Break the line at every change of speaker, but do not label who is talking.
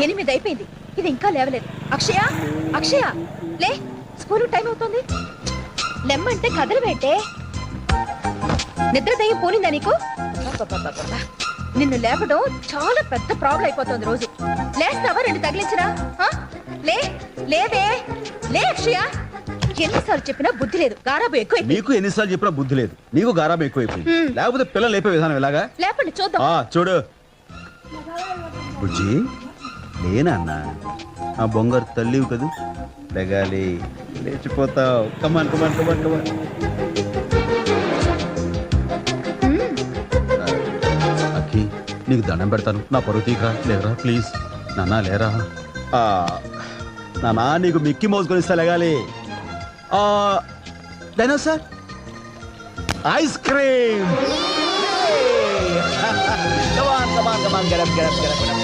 8 అయిపోయింది, ఇది ఇంకా లేవలేదు. అక్షయ, అక్షయ లే, స్కూల్ టైం అవుతుంది. లెమ్మంటే కదలబెట్టే. నిద్ర దయ్యం పోనిందా నీకు? నిన్ను లేపడం చాలా పెద్ద ప్రాబ్లం అయిపోతుంది రోజు. లేస్తావా? 2 తగిలించినా? లే, లేదే, లే అక్షయ. ఎన్నిసార్లు చెప్పినా బుద్ధి లేదు, గారాబు ఎక్కువ.
నీకు ఎన్నిసార్లు చెప్పినా బుద్ధి లేదు, నీకు గారాబు ఎక్కువైపోయింది. లేకపోతే పిల్లలు లేపే విధానం ఎలాగా?
లేపండి చూద్దాం.
చూడు బుజ్జి, లేనా అన్న, ఆ బొంగారు తల్లివి కదూ, లెగాలి, లేచిపోతావు. కమాన్ కమాన్ కమాన్ కమాన్. అక్కి, నీకు దండం పెడతాను, నా పరువు తీయరా. లేరా ప్లీజ్ నాన్న, లేరా. నానా, నీకు మిక్కీ మౌస్ కొనిస్తా, లెగాలి. Dinosaur ice cream. Come on, get up.